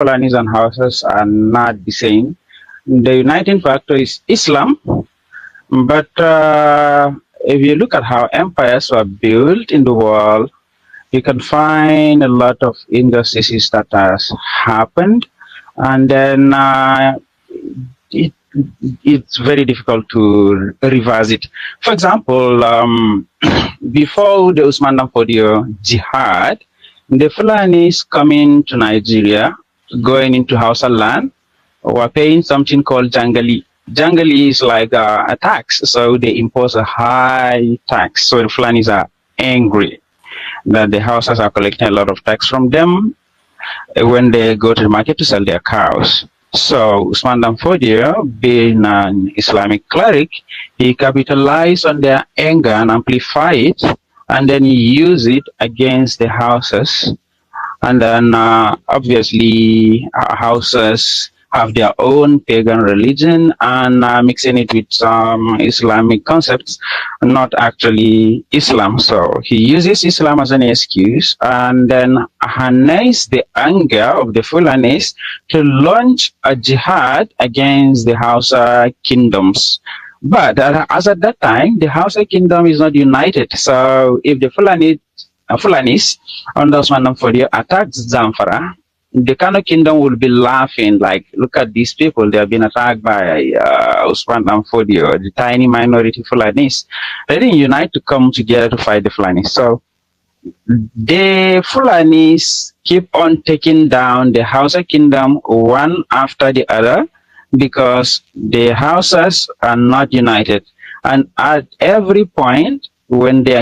Fulanis and Hausas are not the same. The uniting factor is Islam, but if you look at how empires were built in the world, you can find a lot of injustices that has happened, and then it, it's very difficult to reverse it. For example, before the Usman Dan Fodio jihad, the Fulanis coming to Nigeria, going into Hausa land, were paying something called jangali. Jangali is like a tax, so they impose a high tax. So the Fulanis are angry that the Hausas are collecting a lot of tax from them when they go to the market to sell their cows. So Usman Dan Fodio, being an Islamic cleric, he capitalized on their anger and amplified it, and then he used it against the Hausas. And then obviously Hausas have their own pagan religion, and mixing it with some Islamic concepts, not actually Islam. So he uses Islam as an excuse and then harness the anger of the Fulanis to launch a jihad against the Hausa kingdoms. But as at that time, the Hausa kingdom is not united. So if the Fulanis under Usman Dan Fodio attacked Zamfara, the Kano kingdom will be laughing like, look at these people, they have been attacked by Usman Dan Fodio, the tiny minority Fulanis. They didn't unite to come together to fight the Fulanis. So the Fulanis keep on taking down the Hausa kingdom one after the other because the Hausas are not united. And at every point, when they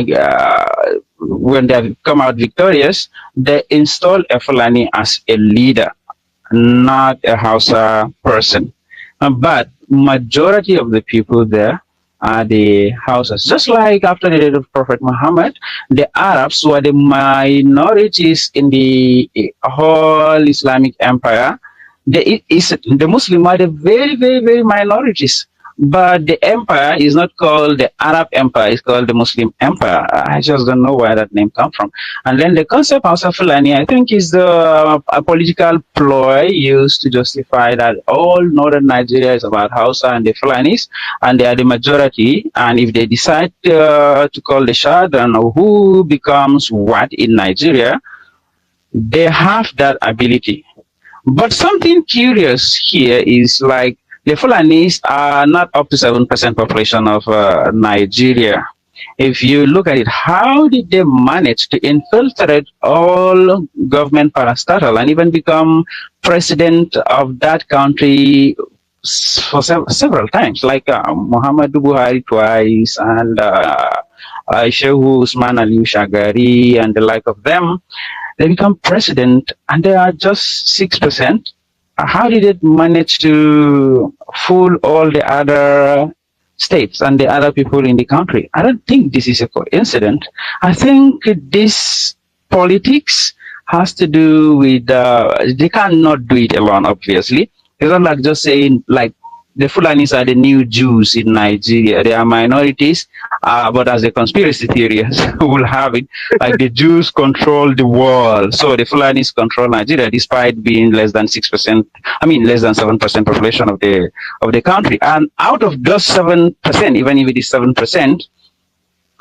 have come out victorious, they install a Fulani as a leader, not a Hausa person. But majority of the people there are the Hausas. Just like after the death of Prophet Muhammad, the Arabs were the minorities in the whole Islamic empire. The Muslims are the very, very, very minorities. But the empire is not called the Arab Empire, it's called the Muslim Empire. I just don't know where that name comes from. And then the concept Hausa Fulani, I think, is a political ploy used to justify that all northern Nigeria is about Hausa and the Fulanis, and they are the majority. And if they decide to call the shot on who becomes what in Nigeria, they have that ability. But something curious here is like, the Fulanis are not up to 7% population of Nigeria. If you look at it, how did they manage to infiltrate all government parastatal and even become president of that country for several times, like Muhammadu Buhari twice, and Shehu Usman Ali Shagari and the like of them? They become president and they are just 6%. How did it manage to fool all the other states and the other people in the country? I don't think this is a coincidence. I think this politics has to do with, they cannot do it alone, obviously. It's not like just saying, like, the Fulanis are the new Jews in Nigeria. They are minorities, but as a conspiracy theories will have it, like the Jews control the world. So the Fulanis control Nigeria despite being less than 6%, I mean less than 7% population of the country. And out of those 7%, even if it is 7%,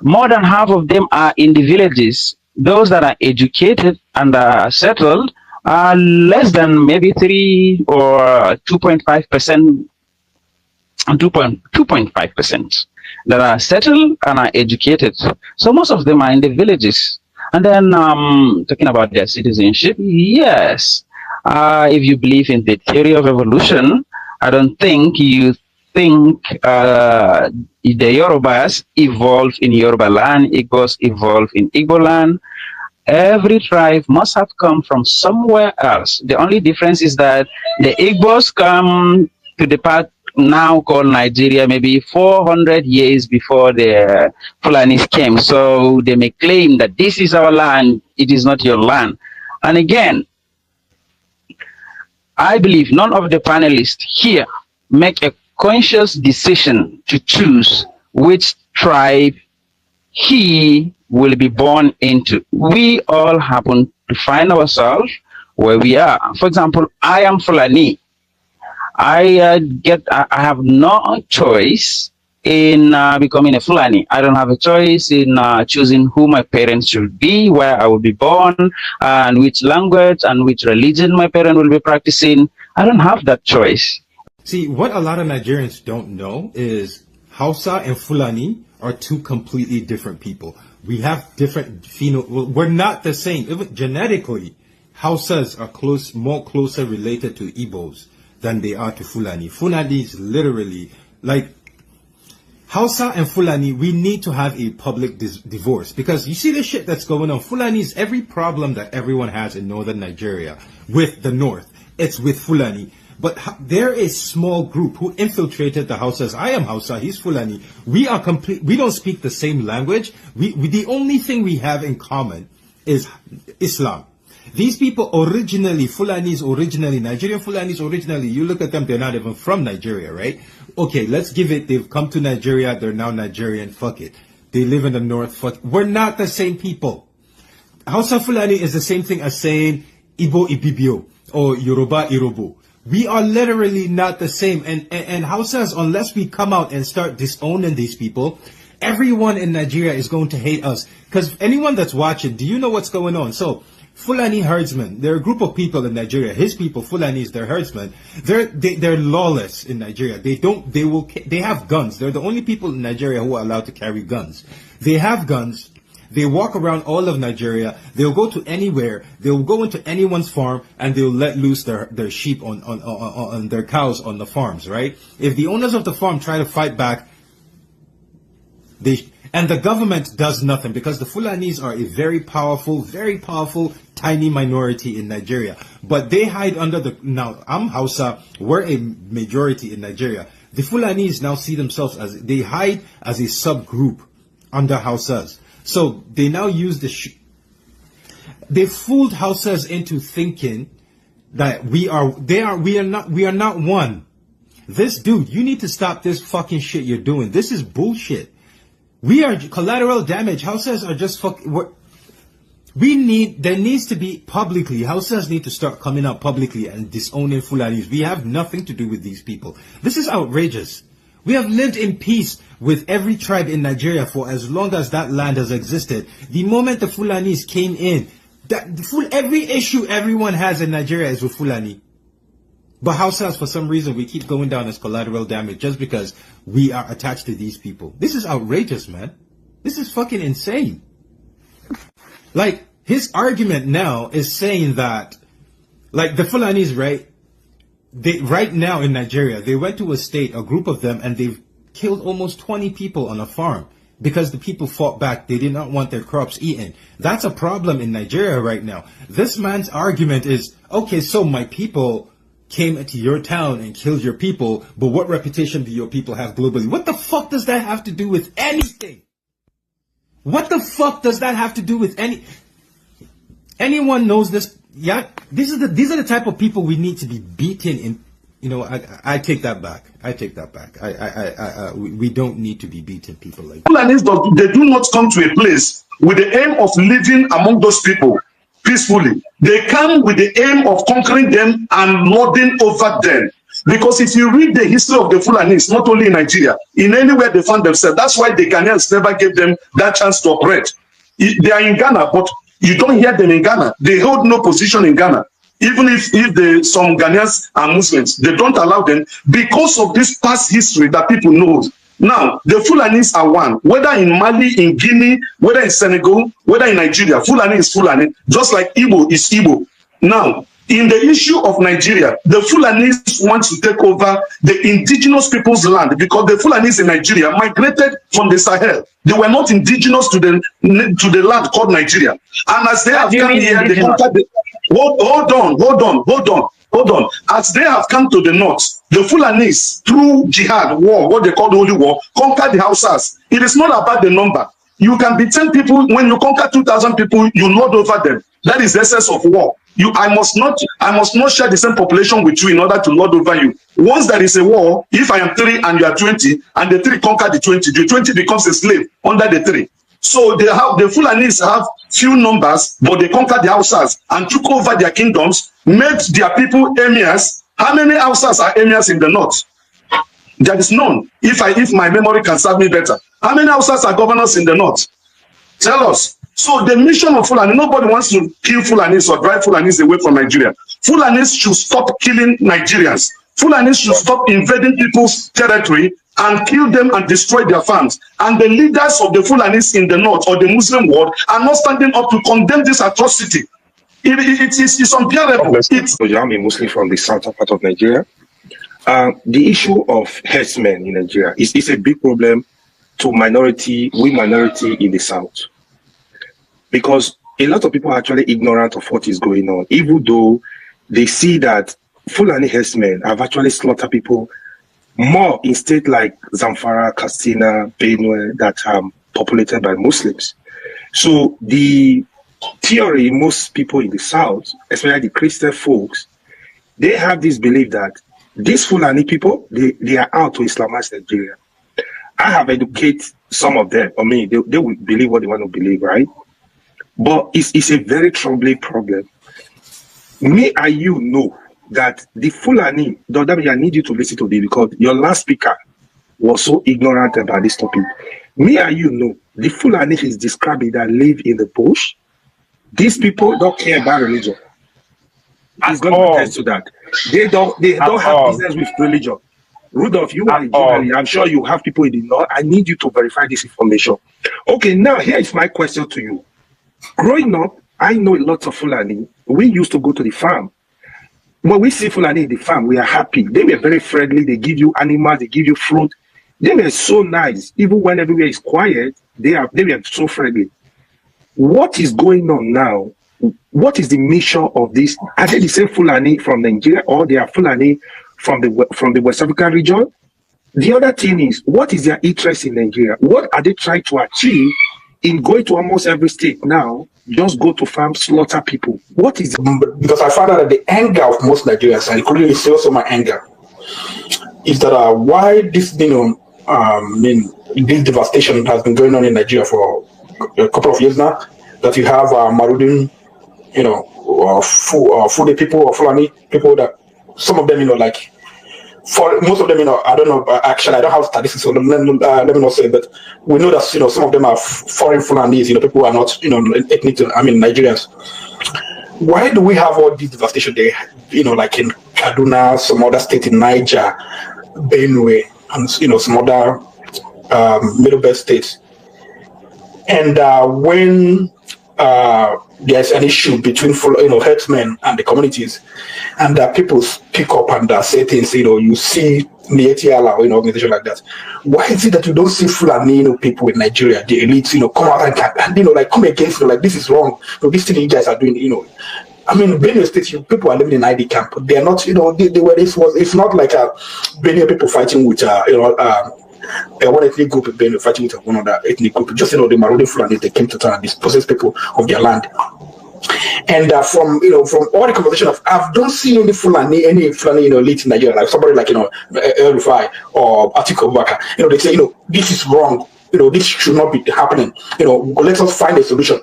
more than half of them are in the villages. Those that are educated and are settled are less than maybe 3 or 2.5%. 2.5% that are settled and are educated. So most of them are in the villages. And then talking about their citizenship, yes, if you believe in the theory of evolution, I don't think you think the Yorubas evolved in Yoruba land, Igbos evolved in Igbo land. Every tribe must have come from somewhere else. The only difference is that the Igbos come to the part now called Nigeria maybe 400 years before the Fulanis came. So they may claim that this is our land, it is not your land. And again, I believe none of the panelists here make a conscious decision to choose which tribe he will be born into. We all happen to find ourselves where we are. For example, I am Fulani. I have no choice in becoming a Fulani. I don't have a choice in choosing who my parents should be, where I will be born, and which language and which religion my parent will be practicing. I don't have that choice. See, what a lot of Nigerians don't know is Hausa and Fulani are two completely different people. We have different we're not the same. Even genetically, Hausas are more closer related to Igbos than they are to Fulani. Fulani is literally like Hausa and Fulani. We need to have a public divorce, because you see the shit that's going on. Fulani is every problem that everyone has in northern Nigeria with the north. It's with Fulani. But there is a small group who infiltrated the Hausas. I am Hausa, he's Fulani. We are we don't speak the same language. The only thing we have in common is Islam. These people originally, Fulanis originally, Nigerian Fulanis originally, you look at them, they're not even from Nigeria, right? Okay, let's give it, they've come to Nigeria, they're now Nigerian, fuck it. They live in the north, fuck it. We're not the same people. Hausa Fulani is the same thing as saying Igbo Ibibio or Yoruba Irobo. We are literally not the same. And Hausas, unless we come out and start disowning these people, everyone in Nigeria is going to hate us. Because anyone that's watching, do you know what's going on? So, Fulani herdsmen, they're a group of people in Nigeria. His people, Fulanis, they're herdsmen. They're lawless in Nigeria. They have guns. They're the only people in Nigeria who are allowed to carry guns. They have guns. They walk around all of Nigeria. They'll go to anywhere. They'll go into anyone's farm and they'll let loose their sheep on their cows on the farms, right? If the owners of the farm try to fight back, and the government does nothing, because the Fulanis are a very powerful, tiny minority in Nigeria. But they hide under now, I'm Hausa, we're a majority in Nigeria. The Fulanis now see themselves they hide as a subgroup under Hausas. So they now use they fooled Hausas into thinking that we are not one. This dude, you need to stop this fucking shit you're doing. This is bullshit. We are collateral damage. Hausas are just there needs to be publicly, Hausas need to start coming out publicly and disowning Fulanis. We have nothing to do with these people. This is outrageous. We have lived in peace with every tribe in Nigeria for as long as that land has existed. The moment the Fulanis came in, every issue everyone has in Nigeria is with Fulani. But Hausas, for some reason, we keep going down as collateral damage just because we are attached to these people. This is outrageous, man. This is fucking insane. Like, his argument now is saying that, like, the Fulanis, right? Right now in Nigeria, they went to a group of them, and they've killed almost 20 people on a farm because the people fought back. They did not want their crops eaten. That's a problem in Nigeria right now. This man's argument is, okay, so my people came to your town and killed your people, but what reputation do your people have globally? What the fuck does that have to do with anything? What the fuck does that have to do with anyone knows this? Yeah, these are the type of people we need to be beaten in. You know, I take that back. I take that back. We don't need to be beating people like that. Fulanis, they do not come to a place with the aim of living among those people peacefully. They come with the aim of conquering them and lording over them. Because if you read the history of the Fulanis, not only in Nigeria, in anywhere they found themselves, that's why the Ghanaians never gave them that chance to operate. They are in Ghana, but you don't hear them in Ghana. They hold no position in Ghana. Even if some Ghanaians are Muslims, they don't allow them because of this past history that people know. Now, the Fulanis are one, whether in Mali, in Guinea, whether in Senegal, whether in Nigeria. Fulani is Fulani, just like Igbo is Igbo. Now, in the issue of Nigeria, the Fulanis want to take over the indigenous people's land because the Fulanis in Nigeria migrated from the Sahel. They were not indigenous to the land called Nigeria. And as they have come here, they conquered the... Hold on. As they have come to the north, the Fulanis, through jihad, war, what they call the Holy War, conquered the Hausas. It is not about the number. You can be 10 people. When you conquer 2,000 people, you lord over them. That is the essence of war. I must not share the same population with you in order to lord over you. Once there is a war, if I am 3 and you are 20, and the 3 conquer the 20 becomes a slave under the 3. So they have, the Fulanis have few numbers, but they conquered the Hausas and took over their kingdoms, made their people emirs. How many Hausas are emirs in the north? There is none. If my memory can serve me better. How many Hausas are governors in the north? Tell us. So the mission of Fulani, nobody wants to kill Fulanis or drive Fulanis away from Nigeria. Fulanis should stop killing Nigerians. Fulanis should stop invading people's territory and kill them and destroy their farms. And the leaders of the Fulanis in the north or the Muslim world are not standing up to condemn this atrocity. It's unbearable. I'm a Muslim from the southern part of Nigeria. The issue of herdsmen in Nigeria is a big problem to we minority in the south. Because a lot of people are actually ignorant of what is going on, even though they see that Fulani herdsmen have actually slaughtered people more in states like Zamfara, Katsina, Benue that are populated by Muslims. So the theory, most people in the south, especially the Christian folks, they have this belief that these Fulani people, they are out to Islamize Nigeria. I have educated some of them. I mean, they will believe what they want to believe, right? But it's a very troubling problem. Me and you know that the Fulani, I need you to listen to this because your last speaker was so ignorant about this topic. Me and you know the Fulani is describing that live in the bush. These people don't care about religion. He's going to attest to that. They don't have business with religion. Rudolph, you are a journalist. I'm sure you have people in the north. I need you to verify this information. Okay, now here is my question to you. Growing up, I know lots of Fulani. We used to go to the farm. When we see Fulani in the farm, we are happy. They were very friendly. They give you animals. They give you fruit. They were so nice. Even when everywhere is quiet, they were so friendly. What is going on now? What is the mission of this? Are they the same Fulani from Nigeria or they are Fulani from the West African region? The other thing is, what is their interest in Nigeria? What are they trying to achieve in going to almost every state now? Just go to farm, slaughter people. What is it? Because I found out that the anger of most Nigerians, and including it's also my anger, is that why this this devastation has been going on in Nigeria for a couple of years now. That you have Marudin, Fulani people or Fulani people that some of them, like, for most of them, I don't know, actually, I don't have statistics, so let me not say, but we know that, some of them are foreign Fulanis, people who are not, ethnic, Nigerians. Why do we have all this devastation there, like in Kaduna, some other state in Niger, Benue, and, some other Middle Belt states? And when there's an issue between herdsmen and the communities, and people speak up and say things, you see Nietiala or organization like that. Why is it that you don't see Fulani people in Nigeria, the elites, come out and come against, this is wrong, this thing you guys are doing, Benue State, people are living in ID camp. They are not, it's not like Benue people fighting with one ethnic group in Benue fighting with one other ethnic group. Just the Marudi Fulani, they came to town and dispossessed people of their land. And from all the conversation I don't see any Fulani elite in Nigeria, like somebody like El Rufai or Atiku Abubakar. They say this is wrong. This should not be happening. Let us find a solution.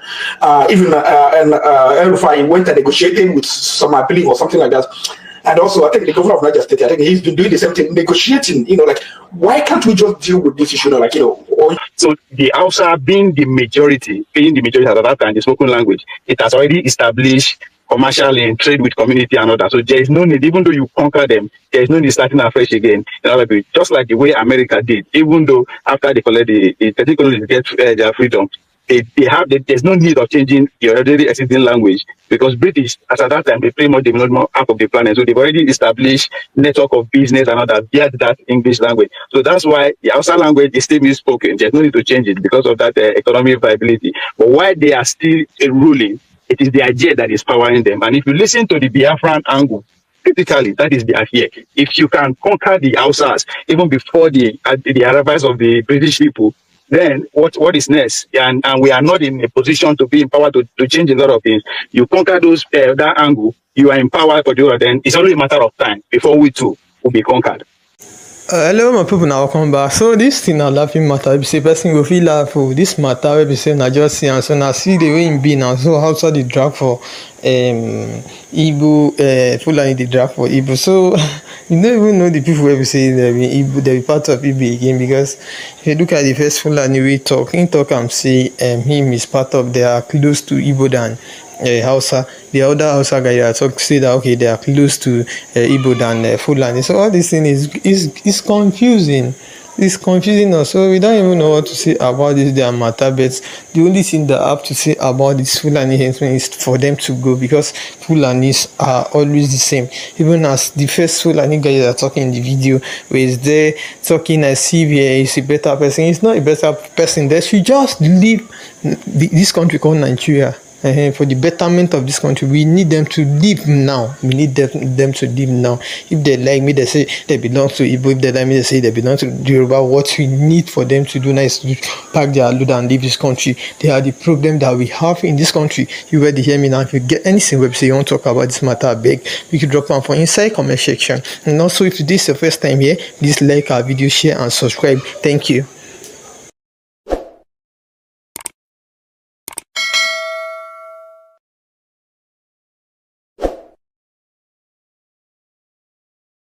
Even El Rufai went and negotiated with some, I believe, or something like that. And also, I think the governor of Niger State, I think he's been doing the same thing, negotiating. Why can't we just deal with this issue? So the Hausa being the majority at that time, the spoken language, it has already established commercial and trade with community and others. So there is no need, even though you conquer them, there is no need starting afresh again. Just like the way America did, even though after they collect the 13 colonies get their freedom, there's no need of changing your already existing language, because British, as at that time, they pretty much developed more half of the planet. So they've already established network of business and others via that English language. So that's why the Hausa language is still being spoken. There's no need to change it because of that economic viability. But why they are still ruling, it is the idea that is powering them. And if you listen to the Biafran angle, critically, that is their fear. If you can conquer the Hausas, even before the arrivals of the British people, then what is next? And we are not in a position to be empowered to change a lot of things. You conquer those that angle, you are empowered for the other. Then it's only a matter of time before we too will be conquered. Hello my people, now welcome back. So this thing na laughing matter, be say person go feel laugh oh. This matter wey be say na just see am, so na see the way im be now. So Hausa dey drag for Igbo, Fulani dey drag for Igbo. So you don't even know the people wey be say they be Igbo, they be part of Igbo again, because if you look at the first Fulani we talk, him talk am say him is part of, they are close to Igbo than Hausa. The other Hausa guy that talk say that okay, they are close to Igbo than Fulani. So all this thing is confusing. It's confusing us. So we don't even know what to say about this their matter. But the only thing that I have to say about this Fulani henchmen is for them to go, because Fulanis are always the same. Even as the first Fulani guy that talking in the video, where is there talking as if he's a better person. He's not a better person. They should just leave this country called Nigeria. For the betterment of this country, we need them to leave now. We need them to leave now. If they like me, they say they belong to Igbo. If they like me, they say they belong to Yoruba. What we need for them to do now is to pack their load and leave this country. They are the problem that we have in this country. You already hear me now. If you get anything website you want to talk about this matter, I beg, you can drop one for inside comment section. And also, if this is your first time here, please like our video, share and subscribe. Thank you.